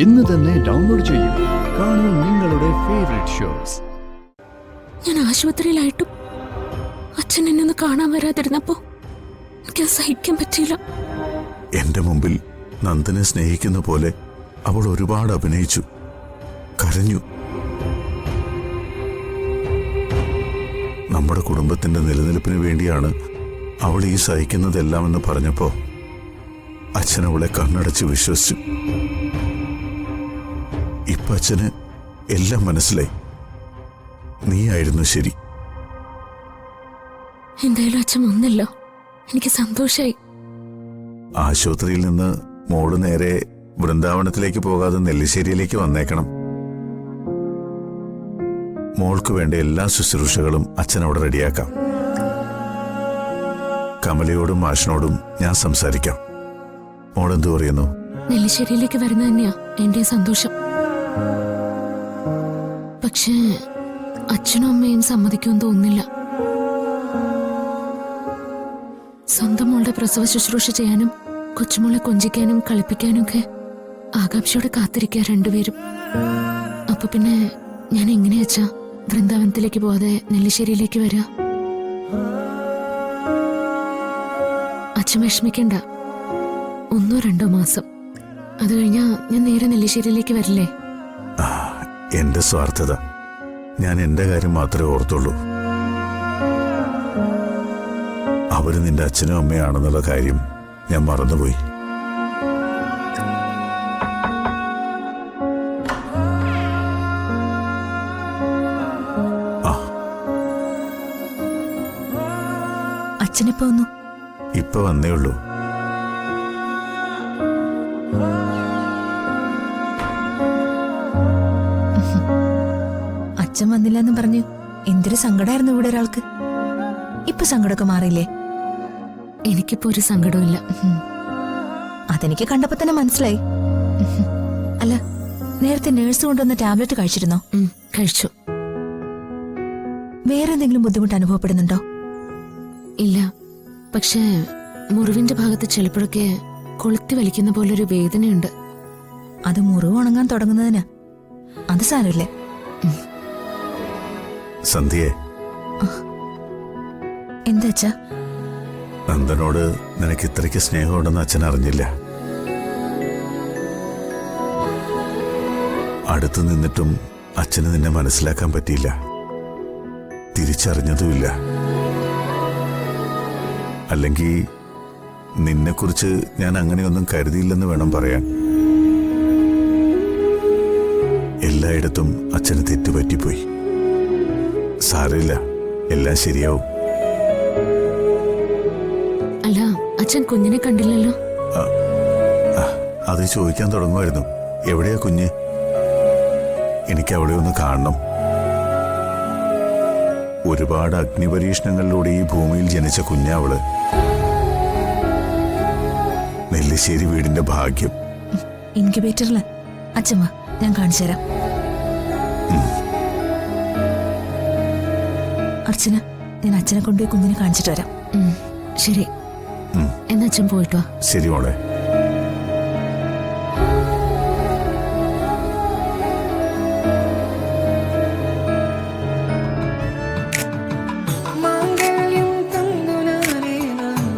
ഇന്ന് തന്നെ ഡൗൺലോഡ് ചെയ്യൂ. കാണൂ നിങ്ങളുടെ ഫേവറേറ്റ് ഷോസ്. ഞാൻ ആശുപത്രിയിലായിട്ടും അച്ഛൻ എന്നെ ഒന്ന് കാണാൻ വരാതിരുന്നപ്പോ എനിക്ക് സഹിക്കാൻ പറ്റിയില്ല. എന്റെ മുമ്പിൽ നന്ദനെ സ്നേഹിക്കുന്ന പോലെ അവൾ ഒരുപാട് അഭിനയിച്ചു, കരഞ്ഞു. നമ്മുടെ കുടുംബത്തിന്റെ നിലനിൽപ്പിന് വേണ്ടിയാണ് അവൾ ഈ സഹിക്കുന്നതെല്ലാമെന്ന് പറഞ്ഞപ്പോ അച്ഛൻ അവളെ കണ്ണടച്ച് വിശ്വസിച്ചു. ഇപ്പൊ അച്ഛന് എല്ലാം മനസ്സിലായി. നീയായിരുന്നു ശരി. എന്തായാലും അച്ഛൻ വന്നല്ലോ, എനിക്ക് സന്തോഷായി. ആശുപത്രിയിൽ നിന്ന് മോള് നേരെ വൃന്ദാവനത്തിലേക്ക് പോകാതെ നെല്ലിശ്ശേരിയിലേക്ക് വന്നേക്കണം. മോൾക്ക് വേണ്ട എല്ലാ ശുശ്രൂഷകളും അച്ഛൻ അവിടെ റെഡിയാക്കാം. കമലയോടും മാഷിനോടും ഞാൻ സംസാരിക്കാം. മോളെന്തു പറയുന്നു? നെല്ലിശ്ശേരിയിലേക്ക് വരുന്ന തന്നെയാ എന്റെ സന്തോഷം. പക്ഷേ അച്ഛനും അമ്മയും സമ്മതിക്കുമെന്ന് തോന്നുന്നില്ല. സ്വന്തം മോളുടെ പ്രസവ ശുശ്രൂഷ ചെയ്യാനും കൊച്ചുമോളെ കൊഞ്ചിക്കാനും കളിപ്പിക്കാനും ഒക്കെ ആകാംക്ഷയോടെ കാത്തിരിക്കുക രണ്ടുപേരും. അപ്പൊ പിന്നെ ഞാൻ എങ്ങനെയാച്ചാ വൃന്ദാവനത്തിലേക്ക് പോവാതെ നെല്ലിശ്ശേരിയിലേക്ക് വരിക? അച്ഛൻ വിഷമിക്കണ്ട, 1-2 മാസം, അത് കഴിഞ്ഞാ ഞാൻ നേരെ നെല്ലിശ്ശേരിയിലേക്ക് വരില്ലേ? എന്റെ സ്വാർത്ഥത, ഞാൻ എന്റെ കാര്യം മാത്രമേ ഓർത്തുള്ളൂ. അവര് നിന്റെ അച്ഛനും അമ്മയാണെന്നുള്ള കാര്യം ഞാൻ മറന്നുപോയി. അച്ഛനിപ്പോ വന്നു? ഇപ്പൊ വന്നേ ഉള്ളൂ. അച്ഛൻ വന്നില്ല എന്ന് പറഞ്ഞു എന്തൊരു സങ്കടമായിരുന്നു ഇവിടെ ഒരാൾക്ക്. ഇപ്പൊ സങ്കടമൊക്കെ മാറിയില്ലേ? എനിക്കിപ്പോ ഒരു സങ്കടമില്ല. അതെനിക്ക് കണ്ടപ്പോ തന്നെ മനസ്സിലായി. അല്ല, നേരത്തെ നേഴ്സ് കൊണ്ടുവന്ന ടാബ്ലറ്റ് കഴിച്ചിരുന്നോ? കഴിച്ചു. വേറെ എന്തെങ്കിലും ബുദ്ധിമുട്ട് അനുഭവപ്പെടുന്നുണ്ടോ? ഇല്ല, പക്ഷേ മുറിവിന്റെ ഭാഗത്ത് ചിലപ്പോഴൊക്കെ കൊളുത്തി വലിക്കുന്ന പോലൊരു വേദനയുണ്ട്. അത് മുറിവ് ഉണങ്ങാൻ തുടങ്ങുന്നതിന്. അത് സാരമില്ലേ. സന്ധ്യയെ, എന്താ അച്ഛാ? നന്ദനോട് നിനക്ക് ഇത്രയ്ക്ക് സ്നേഹമുണ്ടെന്ന് അച്ഛൻ അറിഞ്ഞില്ല. അടുത്തു നിന്നിട്ടും അച്ഛന് നിന്നെ മനസ്സിലാക്കാൻ പറ്റിയില്ല, തിരിച്ചറിഞ്ഞതുമില്ല. അല്ലെങ്കിൽ നിന്നെക്കുറിച്ച് ഞാൻ അങ്ങനെയൊന്നും കരുതിയില്ലെന്ന് വേണം പറയാൻ. എല്ലായിടത്തും അച്ഛന് തെറ്റുപറ്റിപ്പോയി. സാരമില്ല, എല്ലാം ശരിയാവും. അല്ല, അച്ഛൻ കുഞ്ഞിനെ കണ്ടില്ലല്ലോ? അത് ചോദിക്കാൻ തുടങ്ങുമായിരുന്നു. എവിടെയാ കുഞ്ഞ്? എനിക്ക് അവിടെ ഒന്ന് കാണണം. ഒരുപാട് അഗ്നിപരീക്ഷണങ്ങളിലൂടെ ഈ ഭൂമിയിൽ ജനിച്ച കുഞ്ഞാവള്. നെല്ലിശ്ശേരി വീടിന്റെ ഭാഗ്യം. ഇൻക്യുബേറ്ററില്. അച്ഛമ്മ, ഞാൻ കാണിച്ചു തരാം. അർച്ചന, ഞാൻ അച്ഛനെ കൊണ്ടുപോയി കുഞ്ഞിനെ കാണിച്ചിട്ട് വരാം. ശരി, എന്നാ അച്ഛൻ പോയിട്ട് വാ. ശരി മോളെ.